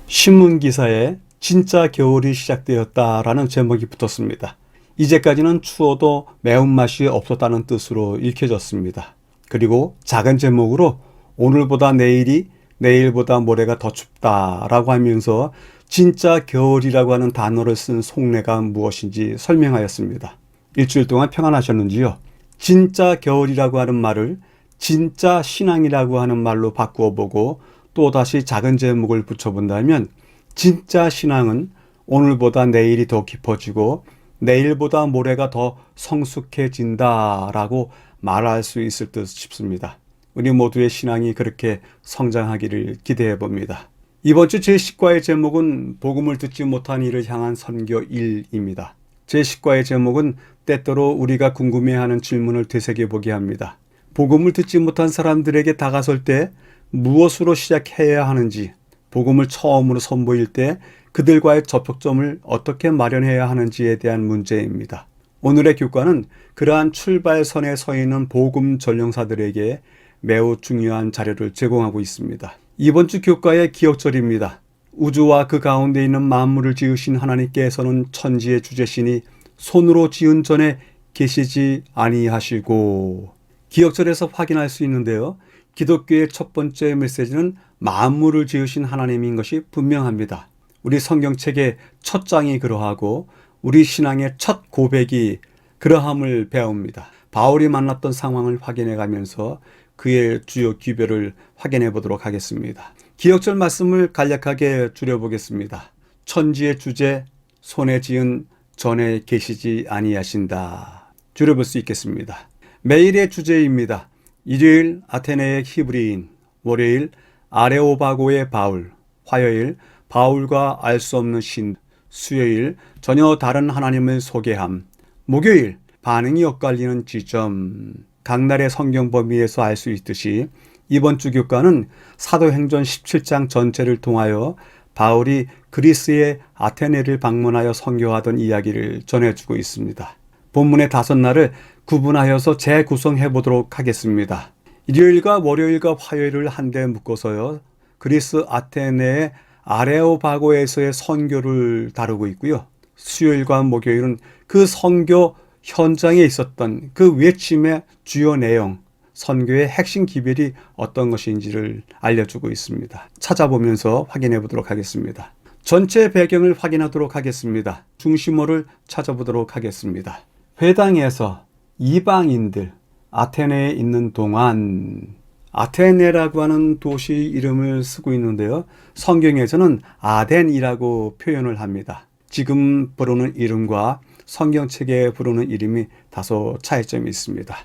신문 기사에 진짜 겨울이 시작되었다라는 제목이 붙었습니다. 이제까지는 추워도 매운맛이 없었다는 뜻으로 읽혀졌습니다. 그리고 작은 제목으로 오늘보다 내일이, 내일보다 모레가 더 춥다라고 하면서 진짜 겨울이라고 하는 단어를 쓴 속내가 무엇인지 설명하였습니다. 일주일 동안 평안하셨는지요? 진짜 겨울이라고 하는 말을 진짜 신앙이라고 하는 말로 바꾸어 보고 또 다시 작은 제목을 붙여본다면 진짜 신앙은 오늘보다 내일이 더 깊어지고 내일보다 모레가 더 성숙해진다라고 말할 수 있을 듯 싶습니다. 우리 모두의 신앙이 그렇게 성장하기를 기대해 봅니다. 이번 주 제10과의 제목은 복음을 듣지 못한 이를 향한 선교 1입니다. 제10과의 제목은 때때로 우리가 궁금해하는 질문을 되새겨보게 합니다. 복음을 듣지 못한 사람들에게 다가설 때 무엇으로 시작해야 하는지, 복음을 처음으로 선보일 때 그들과의 접촉점을 어떻게 마련해야 하는지에 대한 문제입니다. 오늘의 교과는 그러한 출발선에 서 있는 복음 전령사들에게 매우 중요한 자료를 제공하고 있습니다. 이번 주 교과의 기억절입니다. 우주와 그 가운데 있는 만물을 지으신 하나님께서는 천지의 주제시니 손으로 지은 전에 계시지 아니하시고, 기억절에서 확인할 수 있는데요. 기독교의 첫 번째 메시지는 만물을 지으신 하나님인 것이 분명합니다. 우리 성경책의 첫 장이 그러하고 우리 신앙의 첫 고백이 그러함을 배웁니다. 바울이 만났던 상황을 확인해 가면서 그의 주요 기별을 확인해 보도록 하겠습니다. 기억절 말씀을 간략하게 줄여보겠습니다. 천지의 주제, 손에 지은 전에 계시지 아니하신다. 줄여볼 수 있겠습니다. 매일의 주제입니다. 일요일 아테네의 히브리인, 월요일 아레오바고의 바울, 화요일 바울과 알 수 없는 신, 수요일 전혀 다른 하나님을 소개함, 목요일 반응이 엇갈리는 지점. 각날의 성경 범위에서 알 수 있듯이 이번 주 교과는 사도행전 17장 전체를 통하여 바울이 그리스의 아테네를 방문하여 선교하던 이야기를 전해주고 있습니다. 본문의 5날을 구분하여서 재구성해 보도록 하겠습니다. 일요일과 월요일과 화요일을 한데 묶어서요. 그리스 아테네의 아레오바고에서의 선교를 다루고 있고요. 수요일과 목요일은 그 선교 현장에 있었던 그 외침의 주요 내용, 선교의 핵심 기별이 어떤 것인지를 알려주고 있습니다. 찾아보면서 확인해 보도록 하겠습니다. 전체 배경을 확인하도록 하겠습니다. 중심어를 찾아보도록 하겠습니다. 회당에서 이방인들 아테네에 있는 동안, 아테네라고 하는 도시 이름을 쓰고 있는데요. 성경에서는 아덴이라고 표현을 합니다. 지금 부르는 이름과 성경책에 부르는 이름이 다소 차이점이 있습니다.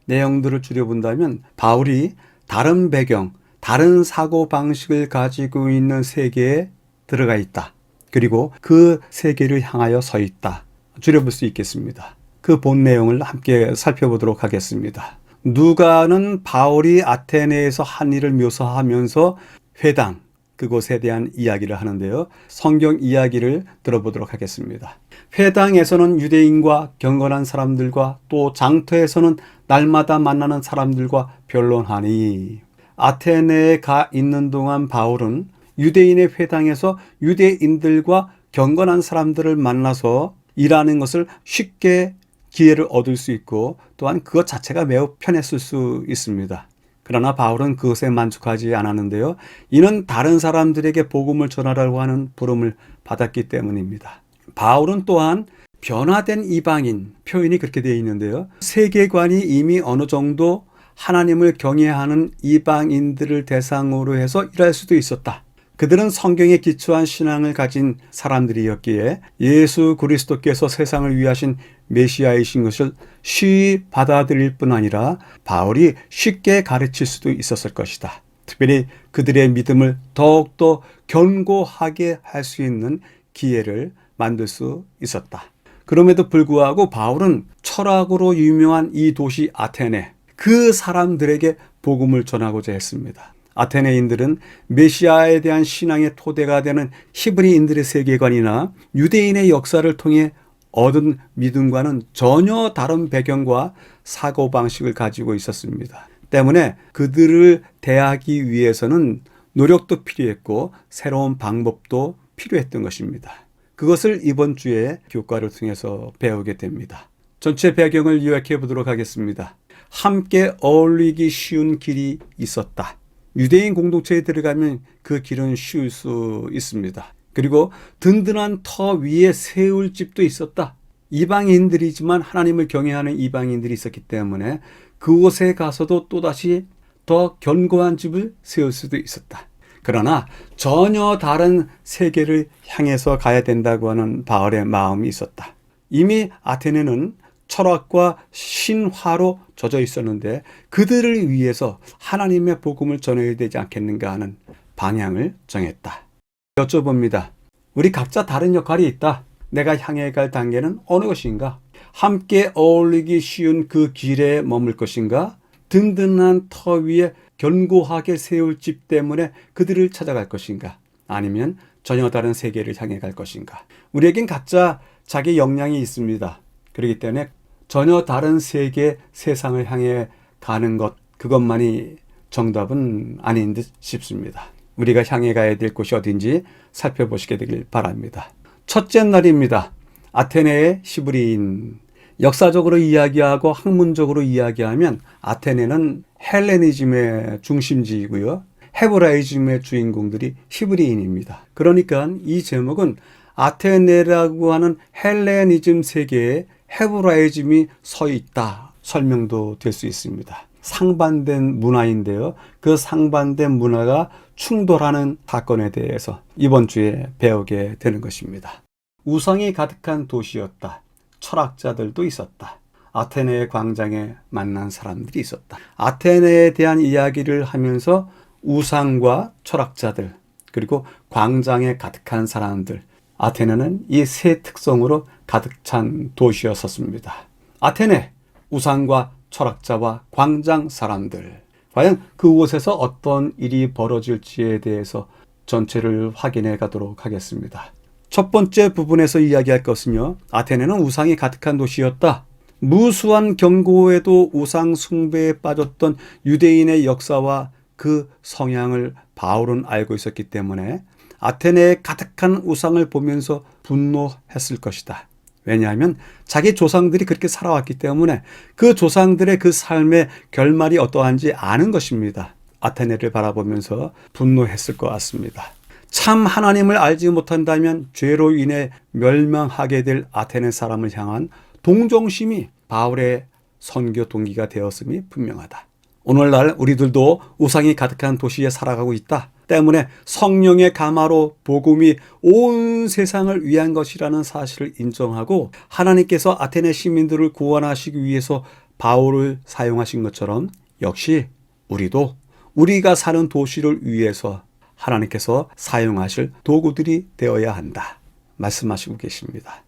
내용들을 줄여본다면 바울이 다른 배경, 다른 사고방식을 가지고 있는 세계에 들어가 있다. 그리고 그 세계를 향하여 서 있다. 줄여볼 수 있겠습니다. 그 본 내용을 함께 살펴보도록 하겠습니다. 누가는 바울이 아테네에서 한 일을 묘사하면서 회당, 그곳에 대한 이야기를 하는데요. 성경 이야기를 들어보도록 하겠습니다. 회당에서는 유대인과 경건한 사람들과 또 장터에서는 날마다 만나는 사람들과 변론하니, 아테네에 가 있는 동안 바울은 유대인의 회당에서 유대인들과 경건한 사람들을 만나서 일하는 것을 쉽게 기회를 얻을 수 있고 또한 그것 자체가 매우 편했을 수 있습니다. 그러나 바울은 그것에 만족하지 않았는데요. 이는 다른 사람들에게 복음을 전하라고 하는 부름을 받았기 때문입니다. 바울은 또한 변화된 이방인, 표현이 그렇게 되어 있는데요. 세계관이 이미 어느 정도 하나님을 경외하는 이방인들을 대상으로 해서 일할 수도 있었다. 그들은 성경에 기초한 신앙을 가진 사람들이었기에 예수 그리스도께서 세상을 위하신 메시아이신 것을 쉬이 받아들일 뿐 아니라 바울이 쉽게 가르칠 수도 있었을 것이다. 특별히 그들의 믿음을 더욱더 견고하게 할 수 있는 기회를 만들 수 있었다. 그럼에도 불구하고 바울은 철학으로 유명한 이 도시 아테네, 그 사람들에게 복음을 전하고자 했습니다. 아테네인들은 메시아에 대한 신앙의 토대가 되는 히브리인들의 세계관이나 유대인의 역사를 통해 얻은 믿음과는 전혀 다른 배경과 사고방식을 가지고 있었습니다. 때문에 그들을 대하기 위해서는 노력도 필요했고 새로운 방법도 필요했던 것입니다. 그것을 이번 주에 교과를 통해서 배우게 됩니다. 전체 배경을 요약해 보도록 하겠습니다. 함께 어울리기 쉬운 길이 있었다. 유대인 공동체에 들어가면 그 길은 쉬울 수 있습니다. 그리고 든든한 터 위에 세울 집도 있었다. 이방인들이지만 하나님을 경외하는 이방인들이 있었기 때문에 그곳에 가서도 또다시 더 견고한 집을 세울 수도 있었다. 그러나 전혀 다른 세계를 향해서 가야 된다고 하는 바울의 마음이 있었다. 이미 아테네는 철학과 신화로 젖어 있었는데 그들을 위해서 하나님의 복음을 전해야 되지 않겠는가 하는 방향을 정했다. 여쭤봅니다. 우리 각자 다른 역할이 있다. 내가 향해 갈 단계는 어느 것인가? 함께 어울리기 쉬운 그 길에 머물 것인가? 든든한 터 위에 견고하게 세울 집 때문에 그들을 찾아갈 것인가? 아니면 전혀 다른 세계를 향해 갈 것인가? 우리에겐 각자 자기 역량이 있습니다. 그렇기 때문에 전혀 다른 세계, 세상을 향해 가는 것, 그것만이 정답은 아닌 듯 싶습니다. 우리가 향해 가야 될 곳이 어딘지 살펴보시게 되길 바랍니다. 첫째 날입니다. 아테네의 시브리인. 역사적으로 이야기하고 학문적으로 이야기하면 아테네는 헬레니즘의 중심지이고요. 헤브라이즘의 주인공들이 히브리인입니다. 그러니까 이 제목은 아테네라고 하는 헬레니즘 세계에 헤브라이즘이 서 있다 설명도 될 수 있습니다. 상반된 문화인데요. 그 상반된 문화가 충돌하는 사건에 대해서 이번 주에 배우게 되는 것입니다. 우상이 가득한 도시였다. 철학자들도 있었다. 아테네의 광장에 만난 사람들이 있었다. 아테네에 대한 이야기를 하면서 우상과 철학자들 그리고 광장에 가득한 사람들, 아테네는 이 세 특성으로 가득 찬 도시였었습니다. 아테네, 우상과 철학자와 광장 사람들. 과연 그곳에서 어떤 일이 벌어질지에 대해서 전체를 확인해 가도록 하겠습니다. 첫 번째 부분에서 이야기할 것은요. 아테네는 우상이 가득한 도시였다. 무수한 경고에도 우상 숭배에 빠졌던 유대인의 역사와 그 성향을 바울은 알고 있었기 때문에 아테네에 가득한 우상을 보면서 분노했을 것이다. 왜냐하면 자기 조상들이 그렇게 살아왔기 때문에 그 조상들의 그 삶의 결말이 어떠한지 아는 것입니다. 아테네를 바라보면서 분노했을 것 같습니다. 참 하나님을 알지 못한다면 죄로 인해 멸망하게 될 아테네 사람을 향한 동정심이 바울의 선교 동기가 되었음이 분명하다. 오늘날 우리들도 우상이 가득한 도시에 살아가고 있다. 때문에 성령의 감화로 복음이 온 세상을 위한 것이라는 사실을 인정하고 하나님께서 아테네 시민들을 구원하시기 위해서 바울을 사용하신 것처럼 역시 우리도 우리가 사는 도시를 위해서 하나님께서 사용하실 도구들이 되어야 한다. 말씀하시고 계십니다.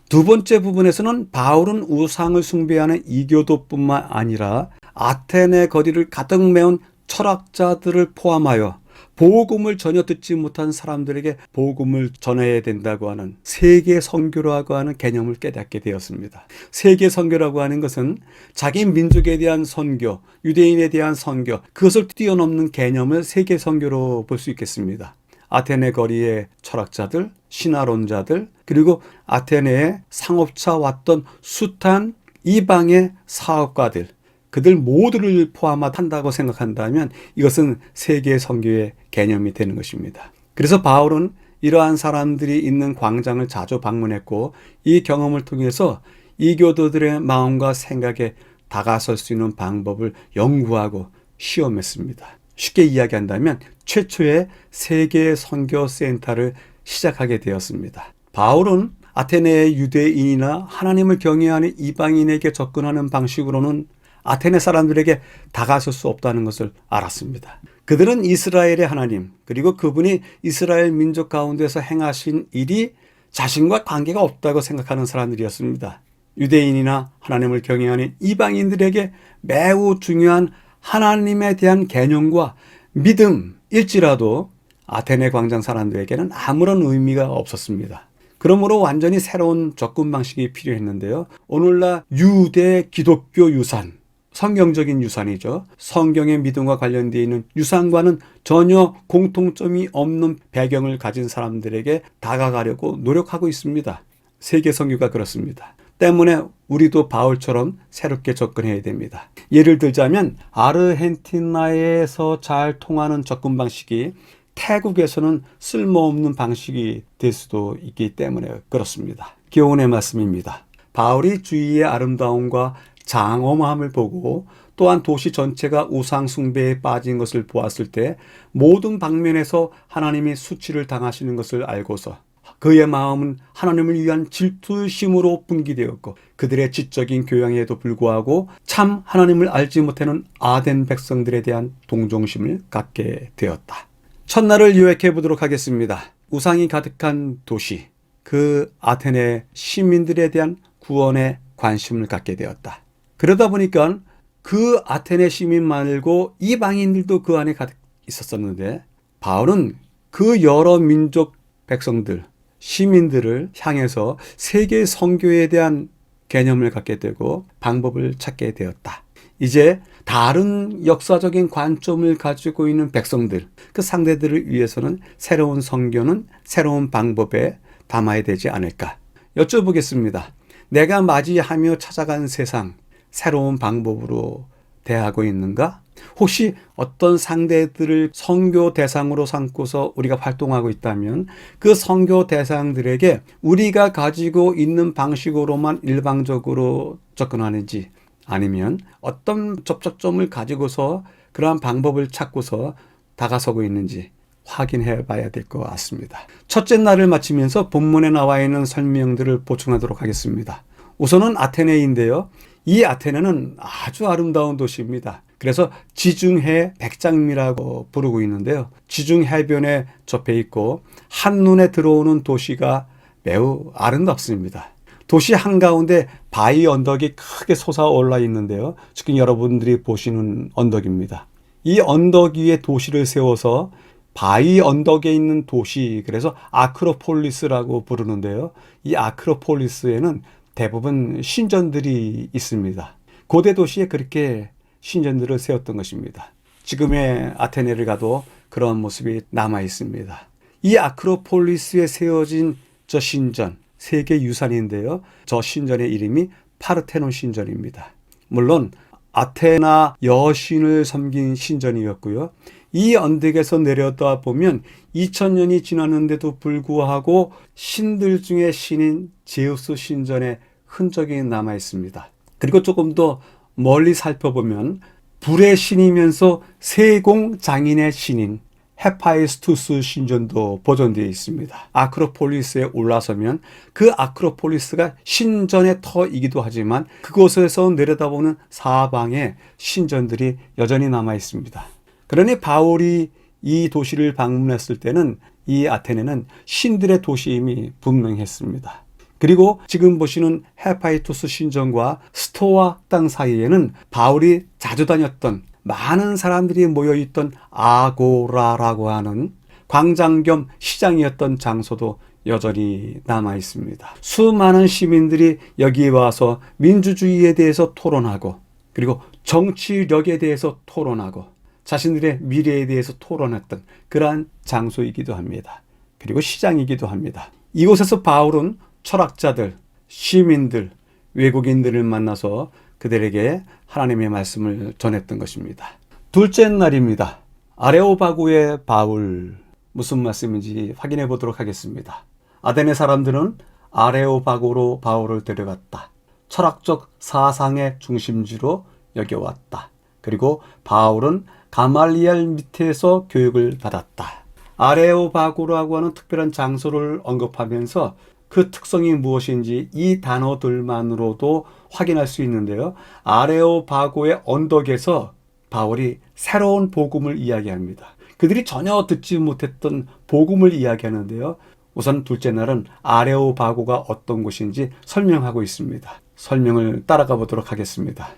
두 번째 부분에서는 바울은 우상을 숭배하는 이교도뿐만 아니라 아테네 거리를 가득 메운 철학자들을 포함하여 복음을 전혀 듣지 못한 사람들에게 복음을 전해야 된다고 하는 세계 선교라고 하는 개념을 깨닫게 되었습니다. 세계 선교라고 하는 것은 자기 민족에 대한 선교, 유대인에 대한 선교, 그것을 뛰어넘는 개념을 세계 선교로 볼 수 있겠습니다. 아테네 거리의 철학자들, 신화론자들, 그리고 아테네에 상업차 왔던 숱한 이방의 사업가들, 그들 모두를 포함한다고 생각한다면 이것은 세계 선교의 개념이 되는 것입니다. 그래서 바울은 이러한 사람들이 있는 광장을 자주 방문했고 이 경험을 통해서 이교도들의 마음과 생각에 다가설 수 있는 방법을 연구하고 시험했습니다. 쉽게 이야기한다면 최초의 세계 선교 센터를 시작하게 되었습니다. 바울은 아테네의 유대인이나 하나님을 경외하는 이방인에게 접근하는 방식으로는 아테네 사람들에게 다가설 수 없다는 것을 알았습니다. 그들은 이스라엘의 하나님, 그리고 그분이 이스라엘 민족 가운데서 행하신 일이 자신과 관계가 없다고 생각하는 사람들이었습니다. 유대인이나 하나님을 경외하는 이방인들에게 매우 중요한 하나님에 대한 개념과 믿음일지라도 아테네 광장 사람들에게는 아무런 의미가 없었습니다. 그러므로 완전히 새로운 접근 방식이 필요했는데요. 오늘날 유대 기독교 유산, 성경적인 유산이죠. 성경의 믿음과 관련되어 있는 유산과는 전혀 공통점이 없는 배경을 가진 사람들에게 다가가려고 노력하고 있습니다. 세계 선교가 그렇습니다. 때문에 우리도 바울처럼 새롭게 접근해야 됩니다. 예를 들자면 아르헨티나에서 잘 통하는 접근 방식이 태국에서는 쓸모없는 방식이 될 수도 있기 때문에 그렇습니다. 교훈의 말씀입니다. 바울이 주위의 아름다움과 장엄함을 보고 또한 도시 전체가 우상 숭배에 빠진 것을 보았을 때 모든 방면에서 하나님이 수치를 당하시는 것을 알고서 그의 마음은 하나님을 위한 질투심으로 분기되었고 그들의 지적인 교양에도 불구하고 참 하나님을 알지 못하는 아덴 백성들에 대한 동정심을 갖게 되었다. 첫날을 요약해 보도록 하겠습니다. 우상이 가득한 도시, 그 아테네 시민들에 대한 구원에 관심을 갖게 되었다. 그러다 보니까 그 아테네 시민 말고 이방인들도 그 안에 가득 있었었는데 바울은 그 여러 민족 백성들, 시민들을 향해서 세계 선교에 대한 개념을 갖게 되고 방법을 찾게 되었다. 이제 다른 역사적인 관점을 가지고 있는 백성들, 그 상대들을 위해서는 새로운 선교는 새로운 방법에 담아야 되지 않을까 여쭤보겠습니다. 내가 맞이하며 찾아간 세상, 새로운 방법으로 대하고 있는가? 혹시 어떤 상대들을 선교 대상으로 삼고서 우리가 활동하고 있다면 그 선교 대상들에게 우리가 가지고 있는 방식으로만 일방적으로 접근하는지 아니면 어떤 접촉점을 가지고서 그러한 방법을 찾고서 다가서고 있는지 확인해 봐야 될 것 같습니다. 첫째 날을 마치면서 본문에 나와 있는 설명들을 보충하도록 하겠습니다. 우선은 아테네인데요. 이 아테네는 아주 아름다운 도시입니다. 그래서 지중해 백장미라고 부르고 있는데요. 지중해변에 접해 있고 한눈에 들어오는 도시가 매우 아름답습니다. 도시 한가운데 바위 언덕이 크게 솟아올라 있는데요. 지금 여러분들이 보시는 언덕입니다. 이 언덕 위에 도시를 세워서 바위 언덕에 있는 도시, 그래서 아크로폴리스라고 부르는데요. 이 아크로폴리스에는 대부분 신전들이 있습니다. 고대 도시에 그렇게 신전들을 세웠던 것입니다. 지금의 아테네를 가도 그런 모습이 남아 있습니다. 이 아크로폴리스에 세워진 저 신전, 세계 유산인데요. 저 신전의 이름이 파르테논 신전입니다. 물론 아테나 여신을 섬긴 신전이었고요. 이 언덕에서 내려다 보면 2000년이 지났는데도 불구하고 신들 중에 신인 제우스 신전의 흔적이 남아 있습니다. 그리고 조금 더 멀리 살펴보면 불의 신이면서 세공 장인의 신인 헤파이스투스 신전도 보존되어 있습니다. 아크로폴리스에 올라서면 그 아크로폴리스가 신전의 터이기도 하지만 그곳에서 내려다보는 사방에 신전들이 여전히 남아 있습니다. 그러니 바울이 이 도시를 방문했을 때는 이 아테네는 신들의 도시임이 분명했습니다. 그리고 지금 보시는 헤파이토스 신전과 스토아 땅 사이에는 바울이 자주 다녔던 많은 사람들이 모여있던 아고라라고 하는 광장 겸 시장이었던 장소도 여전히 남아 있습니다. 수많은 시민들이 여기에 와서 민주주의에 대해서 토론하고 그리고 정치력에 대해서 토론하고 자신들의 미래에 대해서 토론했던 그러한 장소이기도 합니다. 그리고 시장이기도 합니다. 이곳에서 바울은 철학자들, 시민들, 외국인들을 만나서 그들에게 하나님의 말씀을 전했던 것입니다. 둘째 날입니다. 아레오바구의 바울, 무슨 말씀인지 확인해 보도록 하겠습니다. 아테네 사람들은 아레오바구로 바울을 데려갔다. 철학적 사상의 중심지로 여겨왔다. 그리고 바울은 가말리엘 밑에서 교육을 받았다. 아레오바구라고 하는 특별한 장소를 언급하면서 그 특성이 무엇인지 이 단어들만으로도 확인할 수 있는데요. 아레오바고의 언덕에서 바울이 새로운 복음을 이야기합니다. 그들이 전혀 듣지 못했던 복음을 이야기하는데요. 우선 둘째 날은 아레오바고가 어떤 곳인지 설명하고 있습니다. 설명을 따라가 보도록 하겠습니다.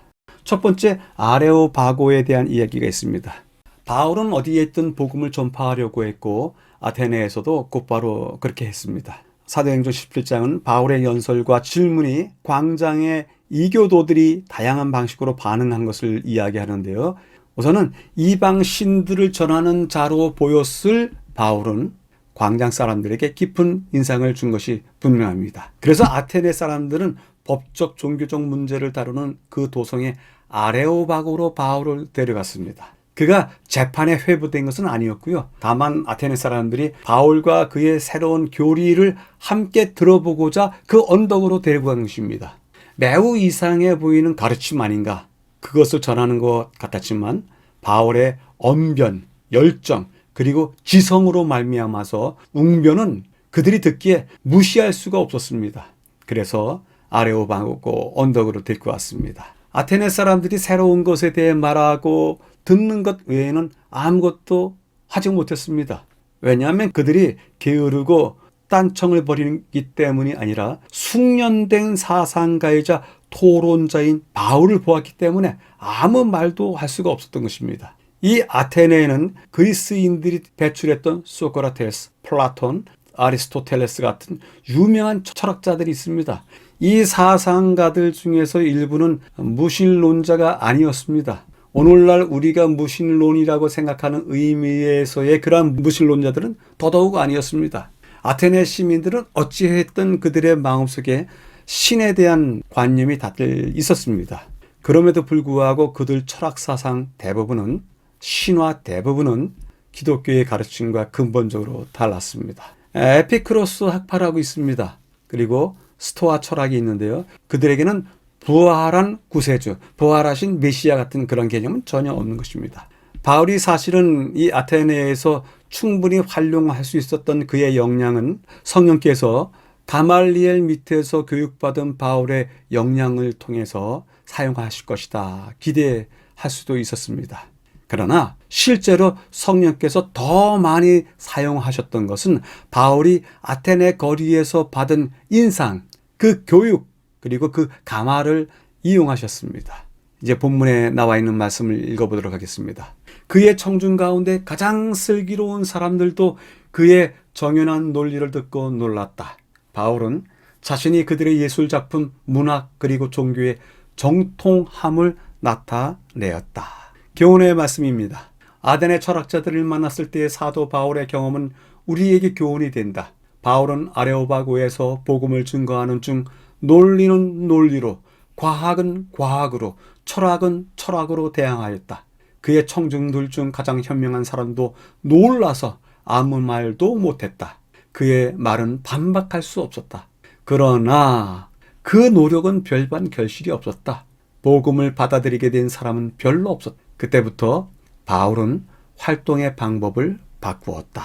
첫 번째, 아레오바고에 대한 이야기가 있습니다. 바울은 어디에 있든 복음을 전파하려고 했고 아테네에서도 곧바로 그렇게 했습니다. 사도행전 17장은 바울의 연설과 질문이 광장에 이교도들이 다양한 방식으로 반응한 것을 이야기하는데요. 우선은 이방 신들을 전하는 자로 보였을 바울은 광장 사람들에게 깊은 인상을 준 것이 분명합니다. 그래서 아테네 사람들은 법적 종교적 문제를 다루는 그 도성의 아레오바고로 바울을 데려갔습니다. 그가 재판에 회부된 것은 아니었고요. 다만 아테네 사람들이 바울과 그의 새로운 교리를 함께 들어보고자 그 언덕으로 데리고 간 것입니다. 매우 이상해 보이는 가르침 아닌가? 그것을 전하는 것 같았지만 바울의 언변, 열정, 그리고 지성으로 말미암아서 웅변은 그들이 듣기에 무시할 수가 없었습니다. 그래서 아레오바고 언덕으로 데리고 왔습니다. 아테네 사람들이 새로운 것에 대해 말하고 듣는 것 외에는 아무것도 하지 못했습니다. 왜냐하면 그들이 게으르고 딴청을 벌이기 때문이 아니라 숙련된 사상가이자 토론자인 바울을 보았기 때문에 아무 말도 할 수가 없었던 것입니다. 이 아테네에는 그리스인들이 배출했던 소크라테스, 플라톤, 아리스토텔레스 같은 유명한 철학자들이 있습니다. 이 사상가들 중에서 일부는 무신론자가 아니었습니다. 오늘날 우리가 무신론이라고 생각하는 의미에서의 그러한 무신론자들은 더더욱 아니었습니다. 아테네 시민들은 어찌했든 그들의 마음속에 신에 대한 관념이 다들 있었습니다. 그럼에도 불구하고 그들 철학사상 대부분은 신화 대부분은 기독교의 가르침과 근본적으로 달랐습니다. 에피크로스 학파라고 있습니다. 그리고 스토아 철학이 있는데요. 그들에게는 부활한 구세주, 부활하신 메시아 같은 그런 개념은 전혀 없는 것입니다. 바울이 사실은 이 아테네에서 충분히 활용할 수 있었던 그의 역량은 성령께서 가말리엘 밑에서 교육받은 바울의 역량을 통해서 사용하실 것이다 기대할 수도 있었습니다. 그러나 실제로 성령께서 더 많이 사용하셨던 것은 바울이 아테네 거리에서 받은 인상, 그 교육, 그리고 그 가마를 이용하셨습니다. 이제 본문에 나와 있는 말씀을 읽어보도록 하겠습니다. 그의 청중 가운데 가장 슬기로운 사람들도 그의 정연한 논리를 듣고 놀랐다. 바울은 자신이 그들의 예술작품, 문학, 그리고 종교의 정통함을 나타내었다. 교훈의 말씀입니다. 아테네 철학자들을 만났을 때의 사도 바울의 경험은 우리에게 교훈이 된다. 바울은 아레오바고에서 복음을 증거하는 중 논리는 논리로, 과학은 과학으로, 철학은 철학으로 대항하였다. 그의 청중들 중 가장 현명한 사람도 놀라서 아무 말도 못했다. 그의 말은 반박할 수 없었다. 그러나 그 노력은 별반 결실이 없었다. 복음을 받아들이게 된 사람은 별로 없었다. 그때부터 바울은 활동의 방법을 바꾸었다.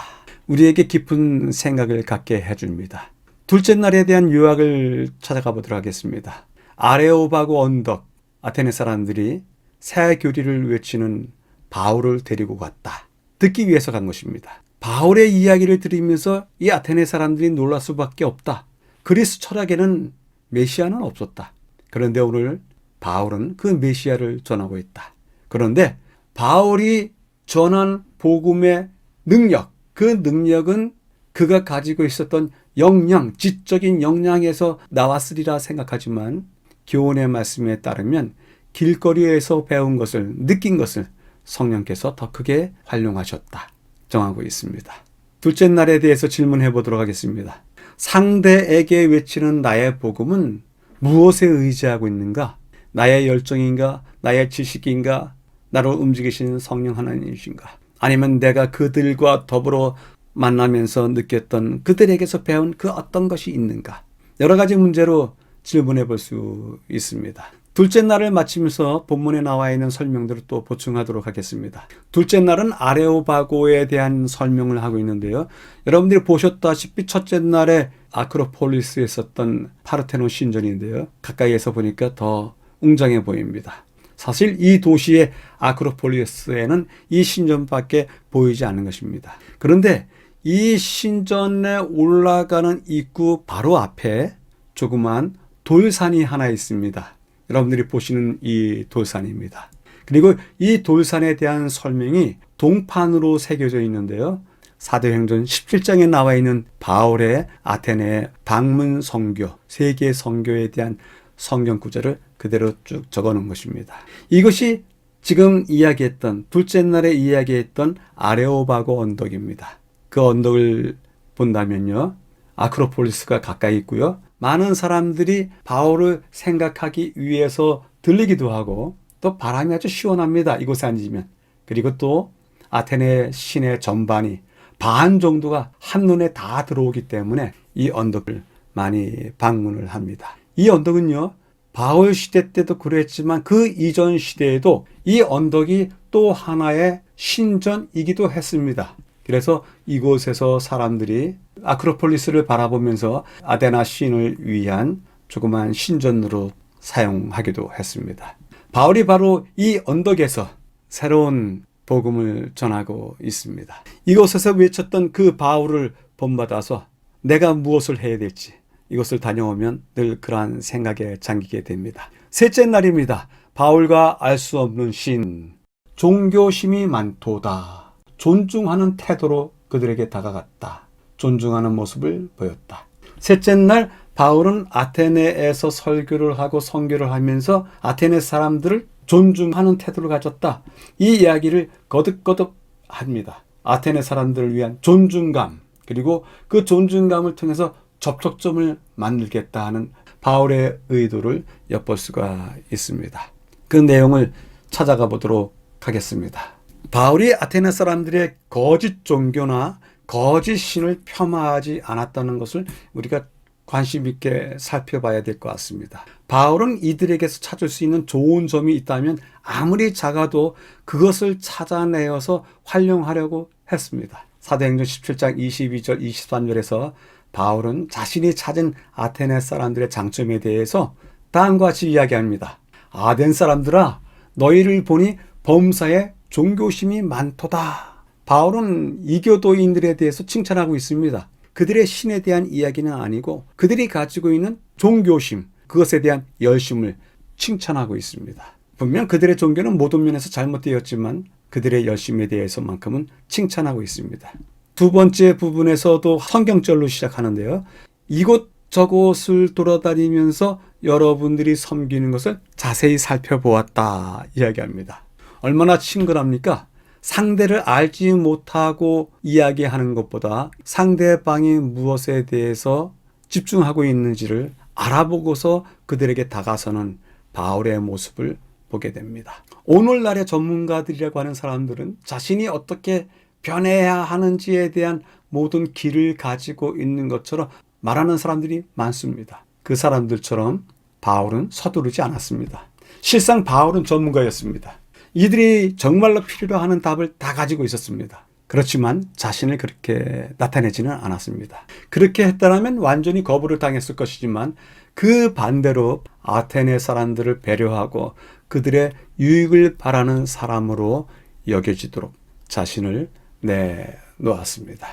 우리에게 깊은 생각을 갖게 해줍니다. 둘째 날에 대한 요약을 찾아가 보도록 하겠습니다. 아레오바고 언덕, 아테네 사람들이 새 교리를 외치는 바울을 데리고 갔다. 듣기 위해서 간 것입니다. 바울의 이야기를 들으면서 이 아테네 사람들이 놀랄 수밖에 없다. 그리스 철학에는 메시아는 없었다. 그런데 오늘 바울은 그 메시아를 전하고 있다. 그런데 바울이 전한 복음의 능력, 그 능력은 그가 가지고 있었던 역량, 지적인 역량에서 나왔으리라 생각하지만 교훈의 말씀에 따르면 길거리에서 배운 것을, 느낀 것을 성령께서 더 크게 활용하셨다 정하고 있습니다. 둘째 날에 대해서 질문해 보도록 하겠습니다. 상대에게 외치는 나의 복음은 무엇에 의지하고 있는가? 나의 열정인가? 나의 지식인가? 나를 움직이시는 성령 하나님이신가? 아니면 내가 그들과 더불어 만나면서 느꼈던 그들에게서 배운 그 어떤 것이 있는가? 여러 가지 문제로 질문해 볼 수 있습니다. 둘째 날을 마치면서 본문에 나와 있는 설명들을 또 보충하도록 하겠습니다. 둘째 날은 아레오바고에 대한 설명을 하고 있는데요. 여러분들이 보셨다시피 첫째 날에 아크로폴리스에 있었던 파르테논 신전인데요. 가까이에서 보니까 더 웅장해 보입니다. 사실 이 도시의 아크로폴리스에는 이 신전밖에 보이지 않는 것입니다. 그런데 이 신전에 올라가는 입구 바로 앞에 조그만 돌산이 하나 있습니다. 여러분들이 보시는 이 돌산입니다. 그리고 이 돌산에 대한 설명이 동판으로 새겨져 있는데요. 사도행전 17장에 나와 있는 바울의 아테네 방문 선교, 세계 선교에 대한 성경 구절을 그대로 쭉 적어 놓은 것입니다. 이것이 지금 이야기했던 둘째 날에 이야기했던 아레오바고 언덕입니다. 그 언덕을 본다면요, 아크로폴리스가 가까이 있고요. 많은 사람들이 바울을 생각하기 위해서 들리기도 하고 또 바람이 아주 시원합니다. 이곳에 앉으면. 그리고 또 아테네 시내 전반이 반 정도가 한눈에 다 들어오기 때문에 이 언덕을 많이 방문을 합니다. 이 언덕은요, 바울 시대 때도 그랬지만 그 이전 시대에도 이 언덕이 또 하나의 신전이기도 했습니다. 그래서 이곳에서 사람들이 아크로폴리스를 바라보면서 아테네 신을 위한 조그만 신전으로 사용하기도 했습니다. 바울이 바로 이 언덕에서 새로운 복음을 전하고 있습니다. 이곳에서 외쳤던 그 바울을 본받아서 내가 무엇을 해야 될지 이곳을 다녀오면 늘 그러한 생각에 잠기게 됩니다. 셋째 날입니다. 바울과 알 수 없는 신, 종교심이 많도다. 존중하는 태도로 그들에게 다가갔다. 존중하는 모습을 보였다. 셋째 날 바울은 아테네에서 설교를 하고 선교를 하면서 아테네 사람들을 존중하는 태도를 가졌다. 이 이야기를 거듭거듭 합니다. 아테네 사람들을 위한 존중감, 그리고 그 존중감을 통해서 접촉점을 만들겠다 하는 바울의 의도를 엿볼 수가 있습니다. 그 내용을 찾아가 보도록 하겠습니다. 바울이 아테네 사람들의 거짓 종교나 거짓 신을 폄하하지 않았다는 것을 우리가 관심 있게 살펴봐야 될 것 같습니다. 바울은 이들에게서 찾을 수 있는 좋은 점이 있다면 아무리 작아도 그것을 찾아내어서 활용하려고 했습니다. 사도행전 17장 22절 23절에서 바울은 자신이 찾은 아테네 사람들의 장점에 대해서 다음과 같이 이야기합니다. 아덴 사람들아, 너희를 보니 범사에 종교심이 많도다. 바울은 이교도인들에 대해서 칭찬하고 있습니다. 그들의 신에 대한 이야기는 아니고 그들이 가지고 있는 종교심, 그것에 대한 열심을 칭찬하고 있습니다. 분명 그들의 종교는 모든 면에서 잘못되었지만 그들의 열심에 대해서만큼은 칭찬하고 있습니다. 두 번째 부분에서도 성경절로 시작하는데요. 이곳저곳을 돌아다니면서 여러분들이 섬기는 것을 자세히 살펴보았다 이야기합니다. 얼마나 친근합니까? 상대를 알지 못하고 이야기하는 것보다 상대방이 무엇에 대해서 집중하고 있는지를 알아보고서 그들에게 다가서는 바울의 모습을 보게 됩니다. 오늘날의 전문가들이라고 하는 사람들은 자신이 어떻게 변해야 하는지에 대한 모든 길을 가지고 있는 것처럼 말하는 사람들이 많습니다. 그 사람들처럼 바울은 서두르지 않았습니다. 실상 바울은 전문가였습니다. 이들이 정말로 필요로 하는 답을 다 가지고 있었습니다. 그렇지만 자신을 그렇게 나타내지는 않았습니다. 그렇게 했다면 완전히 거부를 당했을 것이지만 그 반대로 아테네 사람들을 배려하고 그들의 유익을 바라는 사람으로 여겨지도록 자신을 내놓았습니다.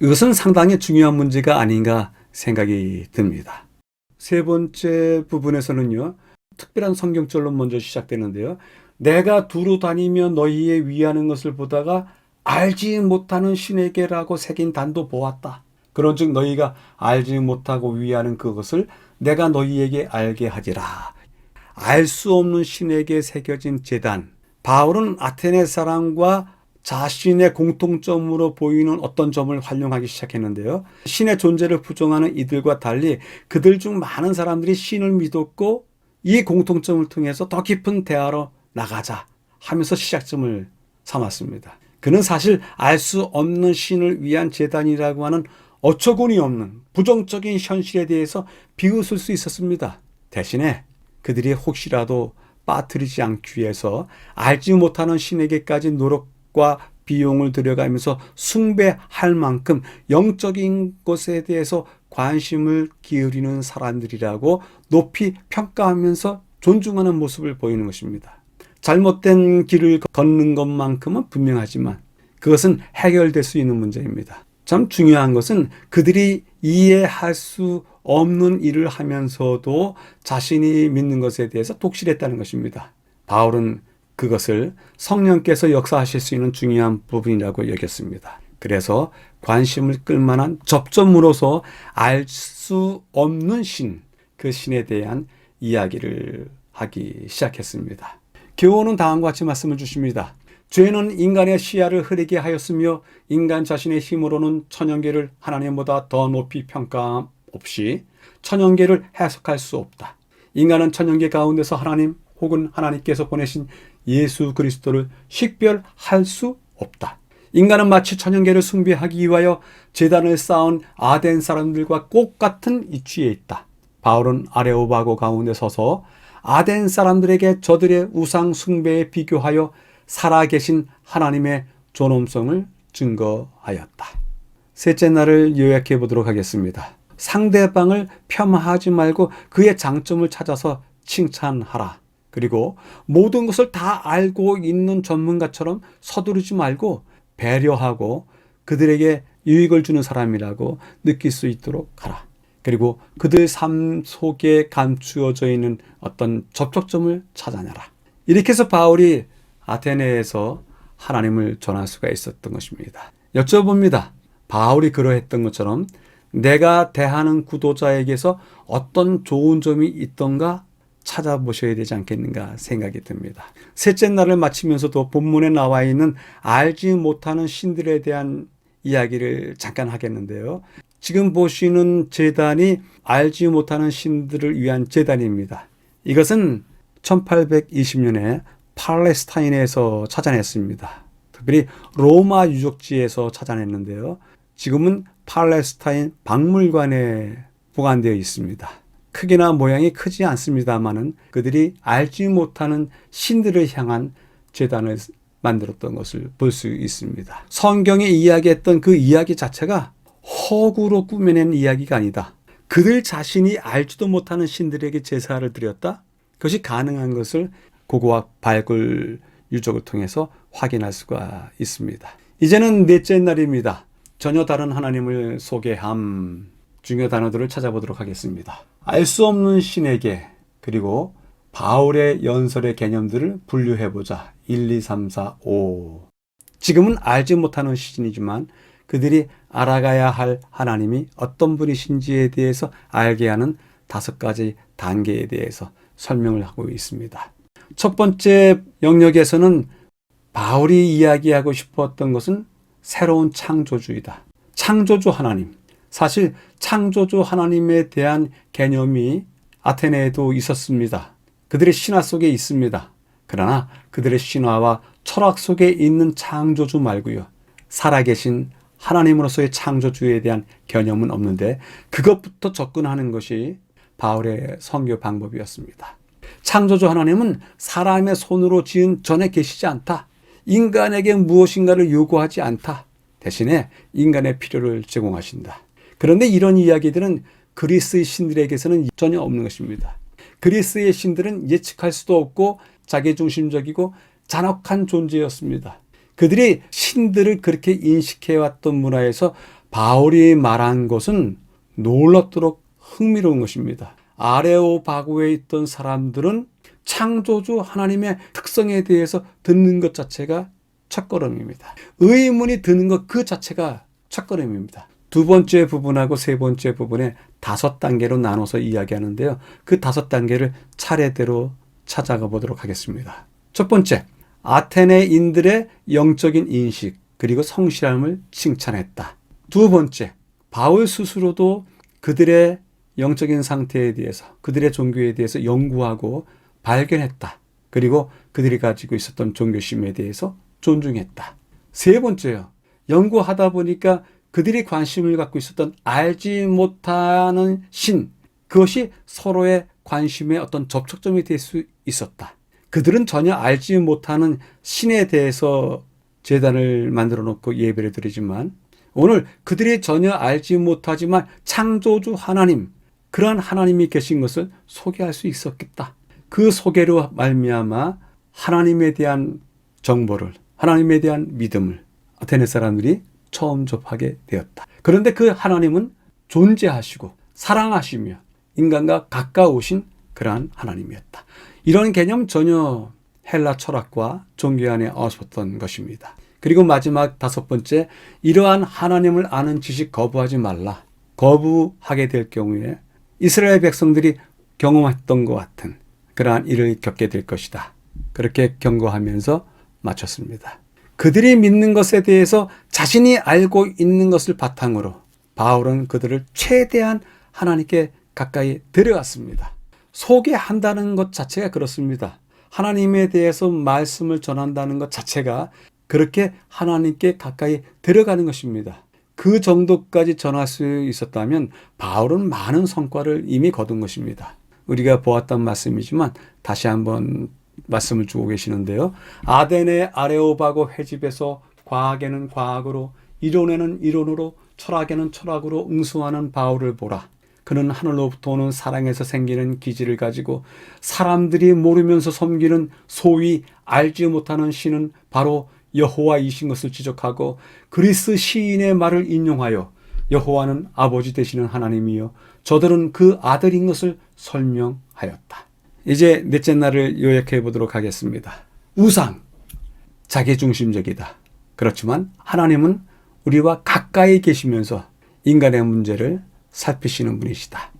이것은 상당히 중요한 문제가 아닌가 생각이 듭니다. 세 번째 부분에서는요, 특별한 성경절로 먼저 시작되는데요. 내가 두루 다니며 너희에 위하는 것을 보다가 알지 못하는 신에게라고 새긴 단도 보았다. 그런즉 너희가 알지 못하고 위하는 그것을 내가 너희에게 알게 하리라. 알 수 없는 신에게 새겨진 제단. 바울은 아테네 사람과 자신의 공통점으로 보이는 어떤 점을 활용하기 시작했는데요. 신의 존재를 부정하는 이들과 달리 그들 중 많은 사람들이 신을 믿었고 이 공통점을 통해서 더 깊은 대화로 나가자 하면서 시작점을 삼았습니다. 그는 사실 알 수 없는 신을 위한 제단이라고 하는 어처구니 없는 부정적인 현실에 대해서 비웃을 수 있었습니다. 대신에 그들이 혹시라도 빠뜨리지 않기 위해서 알지 못하는 신에게까지 노력과 비용을 들여가면서 숭배할 만큼 영적인 것에 대해서 관심을 기울이는 사람들이라고 높이 평가하면서 존중하는 모습을 보이는 것입니다. 잘못된 길을 걷는 것만큼은 분명하지만 그것은 해결될 수 있는 문제입니다. 참 중요한 것은 그들이 이해할 수 없는 일을 하면서도 자신이 믿는 것에 대해서 독실했다는 것입니다. 바울은 그것을 성령께서 역사하실 수 있는 중요한 부분이라고 여겼습니다. 그래서 관심을 끌만한 접점으로서 알 수 없는 신, 그 신에 대한 이야기를 하기 시작했습니다. 교훈은 다음과 같이 말씀을 주십니다. 죄는 인간의 시야를 흐리게 하였으며 인간 자신의 힘으로는 천연계를 하나님보다 더 높이 평가함 없이 천연계를 해석할 수 없다. 인간은 천연계 가운데서 하나님 혹은 하나님께서 보내신 예수 그리스도를 식별할 수 없다. 인간은 마치 천연계를 숭배하기 위하여 제단을 쌓은 아덴 사람들과 똑같은 위치에 있다. 바울은 아레오바고 가운데 서서 아덴 사람들에게 저들의 우상 숭배에 비교하여 살아계신 하나님의 존엄성을 증거하였다. 셋째 날을 요약해 보도록 하겠습니다. 상대방을 폄하하지 말고 그의 장점을 찾아서 칭찬하라. 그리고 모든 것을 다 알고 있는 전문가처럼 서두르지 말고 배려하고 그들에게 유익을 주는 사람이라고 느낄 수 있도록 하라. 그리고 그들 삶 속에 감추어져 있는 어떤 접촉점을 찾아내라. 이렇게 해서 바울이 아테네에서 하나님을 전할 수가 있었던 것입니다. 여쭤봅니다. 바울이 그러했던 것처럼 내가 대하는 구도자에게서 어떤 좋은 점이 있던가 찾아보셔야 되지 않겠는가 생각이 듭니다. 셋째 날을 마치면서도 본문에 나와 있는 알지 못하는 신들에 대한 이야기를 잠깐 하겠는데요. 지금 보시는 제단이 알지 못하는 신들을 위한 제단입니다. 이것은 1820년에 팔레스타인에서 찾아냈습니다. 특별히 로마 유적지에서 찾아냈는데요. 지금은 팔레스타인 박물관에 보관되어 있습니다. 크기나 모양이 크지 않습니다만은 그들이 알지 못하는 신들을 향한 제단을 만들었던 것을 볼 수 있습니다. 성경에 이야기했던 그 이야기 자체가 허구로 꾸며낸 이야기가 아니다. 그들 자신이 알지도 못하는 신들에게 제사를 드렸다. 그것이 가능한 것을 고고학 발굴 유적을 통해서 확인할 수가 있습니다. 이제는 넷째 날입니다. 전혀 다른 하나님을 소개함. 중요 단어들을 찾아보도록 하겠습니다. 알 수 없는 신에게, 그리고 바울의 연설의 개념들을 분류해보자. 1, 2, 3, 4, 5. 지금은 알지 못하는 신이지만 그들이 알아가야 할 하나님이 어떤 분이신지에 대해서 알게 하는 5가지 단계에 대해서 설명을 하고 있습니다. 첫 번째 영역에서는 바울이 이야기하고 싶었던 것은 새로운 창조주이다. 창조주 하나님. 사실 창조주 하나님에 대한 개념이 아테네에도 있었습니다. 그들의 신화 속에 있습니다. 그러나 그들의 신화와 철학 속에 있는 창조주 말고요. 살아계신 하나님으로서의 창조주에 대한 개념은 없는데 그것부터 접근하는 것이 바울의 선교 방법이었습니다. 창조주 하나님은 사람의 손으로 지은 전에 계시지 않다. 인간에게 무엇인가를 요구하지 않다. 대신에 인간의 필요를 제공하신다. 그런데 이런 이야기들은 그리스의 신들에게서는 전혀 없는 것입니다. 그리스의 신들은 예측할 수도 없고 자기중심적이고 잔혹한 존재였습니다. 그들이 신들을 그렇게 인식해왔던 문화에서 바울이 말한 것은 놀랍도록 흥미로운 것입니다. 아레오바고에 있던 사람들은 창조주 하나님의 특성에 대해서 듣는 것 자체가 첫걸음입니다. 의문이 드는 것 그 자체가 첫걸음입니다. 두 번째 부분하고 세 번째 부분에 5단계로 나눠서 이야기하는데요. 그 5단계를 차례대로 찾아가 보도록 하겠습니다. 첫 번째, 아테네인들의 영적인 인식 그리고 성실함을 칭찬했다. 두 번째, 바울 스스로도 그들의 영적인 상태에 대해서 그들의 종교에 대해서 연구하고 발견했다. 그리고 그들이 가지고 있었던 종교심에 대해서 존중했다. 세 번째요. 연구하다 보니까 그들이 관심을 갖고 있었던 알지 못하는 신, 그것이 서로의 관심의 어떤 접촉점이 될 수 있었다. 그들은 전혀 알지 못하는 신에 대해서 제단을 만들어 놓고 예배를 드리지만 오늘 그들이 전혀 알지 못하지만 창조주 하나님, 그러한 하나님이 계신 것을 소개할 수 있었겠다. 그 소개로 말미암아 하나님에 대한 정보를, 하나님에 대한 믿음을 아테네 사람들이 처음 접하게 되었다. 그런데 그 하나님은 존재하시고 사랑하시며 인간과 가까우신 그러한 하나님이었다. 이런 개념 전혀 헬라 철학과 종교 안에 없었던 것입니다. 그리고 마지막 5번째, 이러한 하나님을 아는 지식 거부하지 말라. 거부하게 될 경우에 이스라엘 백성들이 경험했던 것 같은 그러한 일을 겪게 될 것이다. 그렇게 경고하면서 마쳤습니다. 그들이 믿는 것에 대해서 자신이 알고 있는 것을 바탕으로 바울은 그들을 최대한 하나님께 가까이 데려갔습니다. 소개한다는 것 자체가 그렇습니다. 하나님에 대해서 말씀을 전한다는 것 자체가 그렇게 하나님께 가까이 데려가는 것입니다. 그 정도까지 전할 수 있었다면 바울은 많은 성과를 이미 거둔 것입니다. 우리가 보았던 말씀이지만 다시 한번 말씀을 주고 계시는데요. 아데네 아레오바고 회집에서 과학에는 과학으로, 이론에는 이론으로, 철학에는 철학으로 응수하는 바울을 보라. 그는 하늘로부터 오는 사랑에서 생기는 기질을 가지고 사람들이 모르면서 섬기는 소위 알지 못하는 신은 바로 여호와이신 것을 지적하고 그리스 시인의 말을 인용하여 여호와는 아버지 되시는 하나님이요 저들은 그 아들인 것을 설명하였다. 이제 넷째 날을 요약해 보도록 하겠습니다. 우상, 자기중심적이다. 그렇지만 하나님은 우리와 가까이 계시면서 인간의 문제를 살피시는 분이시다.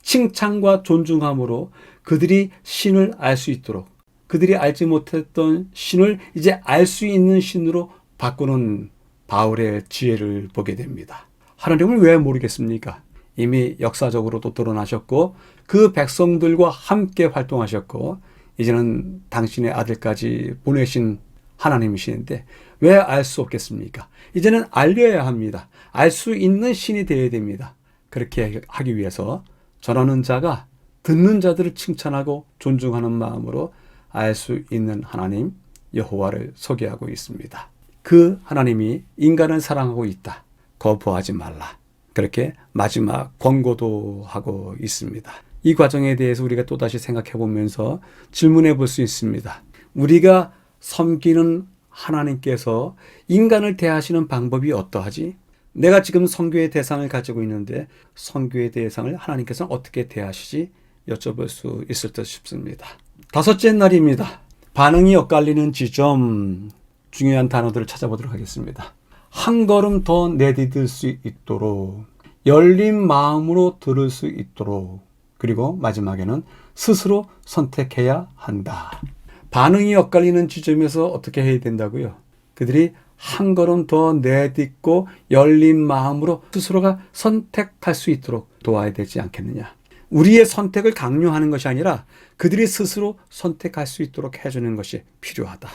칭찬과 존중함으로 그들이 신을 알 수 있도록, 그들이 알지 못했던 신을 이제 알 수 있는 신으로 바꾸는 바울의 지혜를 보게 됩니다. 하나님을 왜 모르겠습니까? 이미 역사적으로도 드러나셨고 그 백성들과 함께 활동하셨고 이제는 당신의 아들까지 보내신 하나님이시는데 왜 알 수 없겠습니까? 이제는 알려야 합니다. 알 수 있는 신이 되어야 됩니다. 그렇게 하기 위해서 전하는 자가 듣는 자들을 칭찬하고 존중하는 마음으로 알 수 있는 하나님 여호와를 소개하고 있습니다. 그 하나님이 인간을 사랑하고 있다. 거부하지 말라. 그렇게 마지막 권고도 하고 있습니다. 이 과정에 대해서 우리가 또다시 생각해 보면서 질문해 볼 수 있습니다. 우리가 섬기는 하나님께서 인간을 대하시는 방법이 어떠하지? 내가 지금 선교의 대상을 가지고 있는데 선교의 대상을 하나님께서는 어떻게 대하시지? 여쭤볼 수 있을 듯 싶습니다. 다섯째 날입니다. 반응이 엇갈리는 지점, 중요한 단어들을 찾아보도록 하겠습니다. 한 걸음 더 내디딜 수 있도록, 열린 마음으로 들을 수 있도록, 그리고 마지막에는 스스로 선택해야 한다. 반응이 엇갈리는 지점에서 어떻게 해야 된다고요? 그들이 한 걸음 더 내딛고 열린 마음으로 스스로가 선택할 수 있도록 도와야 되지 않겠느냐. 우리의 선택을 강요하는 것이 아니라 그들이 스스로 선택할 수 있도록 해주는 것이 필요하다.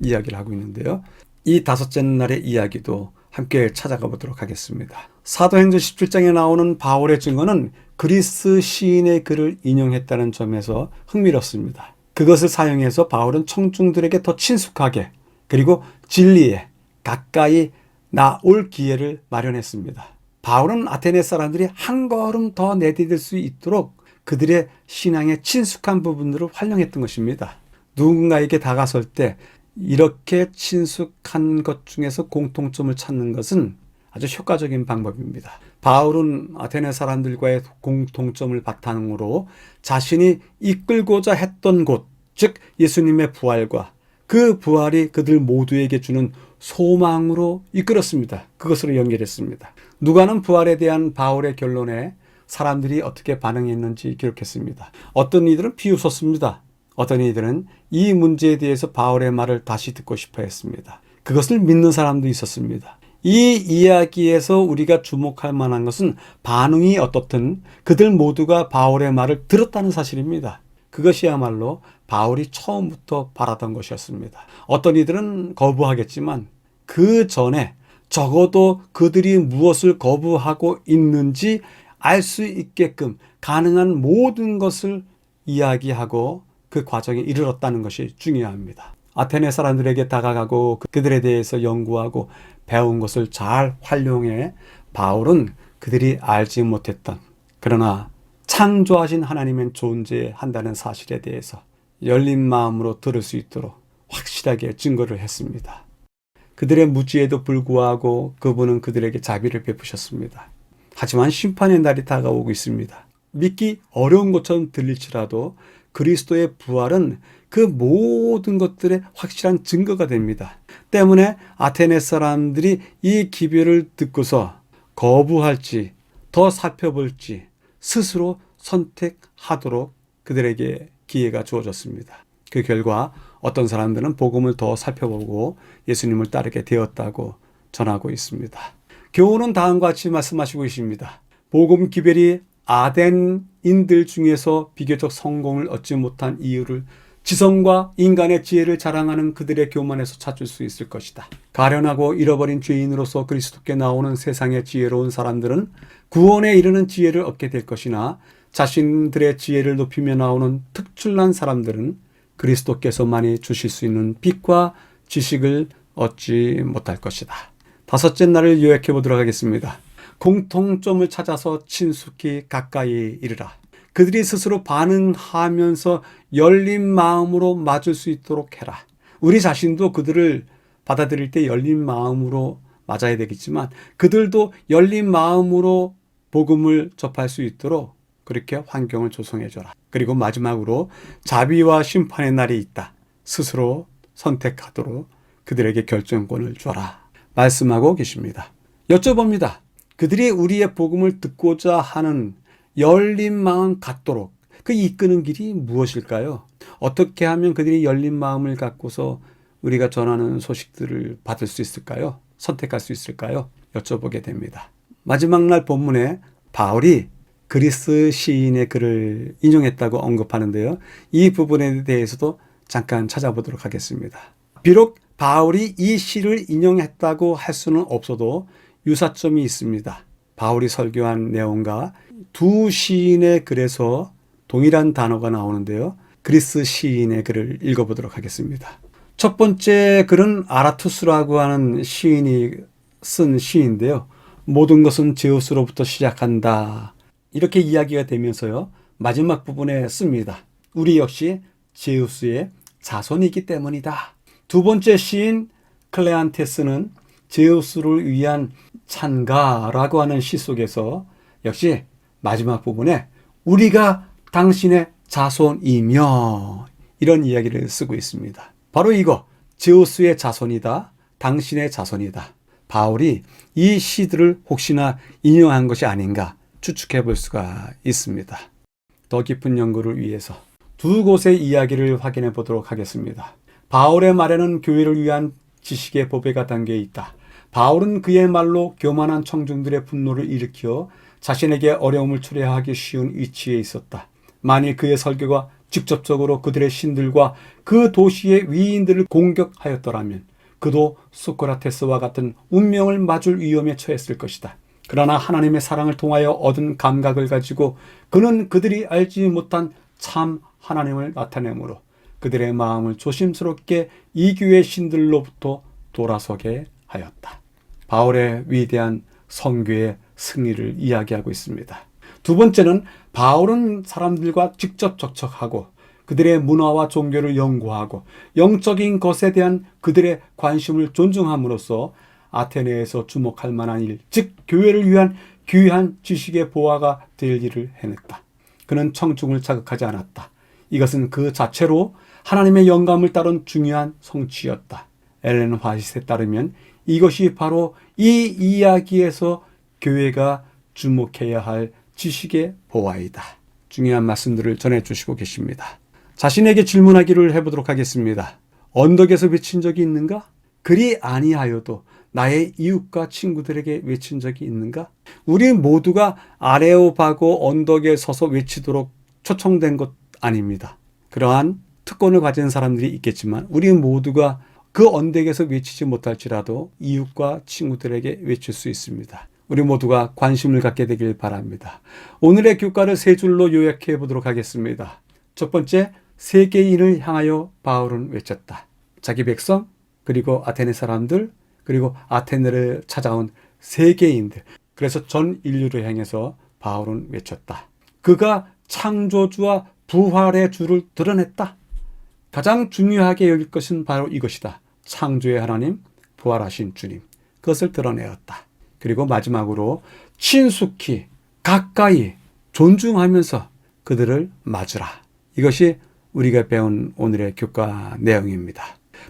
이야기를 하고 있는데요. 이 다섯째 날의 이야기도 함께 찾아가 보도록 하겠습니다. 사도행전 17장에 나오는 바울의 증언은 그리스 시인의 글을 인용했다는 점에서 흥미롭습니다. 그것을 사용해서 바울은 청중들에게 더 친숙하게 그리고 진리에 가까이 나올 기회를 마련했습니다. 바울은 아테네 사람들이 한 걸음 더 내디딜 수 있도록 그들의 신앙에 친숙한 부분들을 활용했던 것입니다. 누군가에게 다가설 때 이렇게 친숙한 것 중에서 공통점을 찾는 것은 아주 효과적인 방법입니다. 바울은 아테네 사람들과의 공통점을 바탕으로 자신이 이끌고자 했던 곳, 즉 예수님의 부활과 그 부활이 그들 모두에게 주는 소망으로 이끌었습니다. 그것으로 연결했습니다. 누가는 부활에 대한 바울의 결론에 사람들이 어떻게 반응했는지 기록했습니다. 어떤 이들은 비웃었습니다. 어떤 이들은 이 문제에 대해서 바울의 말을 다시 듣고 싶어 했습니다. 그것을 믿는 사람도 있었습니다. 이 이야기에서 우리가 주목할 만한 것은 반응이 어떻든 그들 모두가 바울의 말을 들었다는 사실입니다. 그것이야말로 바울이 처음부터 바라던 것이었습니다. 어떤 이들은 거부하겠지만 그 전에 적어도 그들이 무엇을 거부하고 있는지 알 수 있게끔 가능한 모든 것을 이야기하고 그 과정에 이르렀다는 것이 중요합니다. 아테네 사람들에게 다가가고 그들에 대해서 연구하고 배운 것을 잘 활용해 바울은 그들이 알지 못했던 그러나 창조하신 하나님은 존재한다는 사실에 대해서 열린 마음으로 들을 수 있도록 확실하게 증거를 했습니다. 그들의 무지에도 불구하고 그분은 그들에게 자비를 베푸셨습니다. 하지만 심판의 날이 다가오고 있습니다. 믿기 어려운 것처럼 들릴지라도 그리스도의 부활은 그 모든 것들의 확실한 증거가 됩니다. 때문에 아테네 사람들이 이 기별을 듣고서 거부할지 더 살펴볼지 스스로 선택하도록 그들에게 기회가 주어졌습니다. 그 결과 어떤 사람들은 복음을 더 살펴보고 예수님을 따르게 되었다고 전하고 있습니다. 교훈은 다음과 같이 말씀하시고 계십니다. 복음 기별이 아덴인들 중에서 비교적 성공을 얻지 못한 이유를 지성과 인간의 지혜를 자랑하는 그들의 교만에서 찾을 수 있을 것이다. 가련하고 잃어버린 죄인으로서 그리스도께 나오는 세상의 지혜로운 사람들은 구원에 이르는 지혜를 얻게 될 것이나 자신들의 지혜를 높이며 나오는 특출난 사람들은 그리스도께서만이 주실 수 있는 빛과 지식을 얻지 못할 것이다. 다섯째 날을 요약해 보도록 하겠습니다. 공통점을 찾아서 친숙히 가까이 이르라. 그들이 스스로 반응하면서 열린 마음으로 맞을 수 있도록 해라. 우리 자신도 그들을 받아들일 때 열린 마음으로 맞아야 되겠지만 그들도 열린 마음으로 복음을 접할 수 있도록 그렇게 환경을 조성해 줘라. 그리고 마지막으로 자비와 심판의 날이 있다. 스스로 선택하도록 그들에게 결정권을 줘라. 말씀하고 계십니다. 여쭤봅니다. 그들이 우리의 복음을 듣고자 하는 열린 마음 갖도록 그 이끄는 길이 무엇일까요? 어떻게 하면 그들이 열린 마음을 갖고서 우리가 전하는 소식들을 받을 수 있을까요? 선택할 수 있을까요? 여쭤보게 됩니다. 마지막 날 본문에 바울이 그리스 시인의 글을 인용했다고 언급하는데요. 이 부분에 대해서도 잠깐 찾아보도록 하겠습니다. 비록 바울이 이 시를 인용했다고 할 수는 없어도 유사점이 있습니다. 바울이 설교한 내용과 두 시인의 글에서 동일한 단어가 나오는데요. 그리스 시인의 글을 읽어보도록 하겠습니다. 첫 번째 글은 아라투스라고 하는 시인이 쓴 시인데요. 모든 것은 제우스로부터 시작한다. 이렇게 이야기가 되면서요. 마지막 부분에 씁니다. 우리 역시 제우스의 자손이기 때문이다. 두 번째 시인 클레안테스는 제우스를 위한 찬가라고 하는 시 속에서 역시 마지막 부분에 우리가 당신의 자손이며 이런 이야기를 쓰고 있습니다. 바로 이거 제우스의 자손이다. 당신의 자손이다. 바울이 이 시들을 혹시나 인용한 것이 아닌가 추측해 볼 수가 있습니다. 더 깊은 연구를 위해서 두 곳의 이야기를 확인해 보도록 하겠습니다. 바울의 말에는 교회를 위한 지식의 보배가 담겨 있다. 바울은 그의 말로 교만한 청중들의 분노를 일으켜 자신에게 어려움을 초래하기 쉬운 위치에 있었다. 만일 그의 설교가 직접적으로 그들의 신들과 그 도시의 위인들을 공격하였더라면 그도 소크라테스와 같은 운명을 맞을 위험에 처했을 것이다. 그러나 하나님의 사랑을 통하여 얻은 감각을 가지고 그는 그들이 알지 못한 참 하나님을 나타내므로 그들의 마음을 조심스럽게 이교의 신들로부터 돌아서게 하였다. 바울의 위대한 선교의 승리를 이야기하고 있습니다. 두 번째는 바울은 사람들과 직접 접촉하고 그들의 문화와 종교를 연구하고 영적인 것에 대한 그들의 관심을 존중함으로써 아테네에서 주목할 만한 일, 즉 교회를 위한 귀한 지식의 보화가 될 일을 해냈다. 그는 청중을 자극하지 않았다. 이것은 그 자체로 하나님의 영감을 따른 중요한 성취였다. 엘렌 화이트에 따르면 이것이 바로 이 이야기에서 교회가 주목해야 할 지식의 보화이다. 중요한 말씀들을 전해주시고 계십니다. 자신에게 질문하기를 해보도록 하겠습니다. 언덕에서 외친 적이 있는가? 그리 아니하여도 나의 이웃과 친구들에게 외친 적이 있는가? 우리 모두가 아레오바고 언덕에 서서 외치도록 초청된 것 아닙니다. 그러한 특권을 가진 사람들이 있겠지만 우리 모두가 그 언덕에서 외치지 못할지라도 이웃과 친구들에게 외칠 수 있습니다. 우리 모두가 관심을 갖게 되길 바랍니다. 오늘의 교과를 세 줄로 요약해 보도록 하겠습니다. 첫 번째, 세계인을 향하여 바울은 외쳤다. 자기 백성, 그리고 아테네 사람들, 그리고 아테네를 찾아온 세계인들. 그래서 전 인류를 향해서 바울은 외쳤다. 그가 창조주와 부활의 주를 드러냈다. 가장 중요하게 여길 것은 바로 이것이다. 창조의 하나님, 부활하신 주님. 그것을 드러내었다. 그리고 마지막으로 친숙히 가까이 존중하면서 그들을 맞으라. 이것이 우리가 배운 오늘의 교과 내용입니다.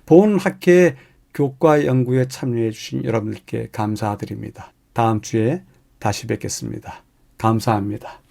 본 학회의 교과 연구에 참여해 주신 여러분들께 감사드립니다. 다음 주에 다시 뵙겠습니다. 감사합니다.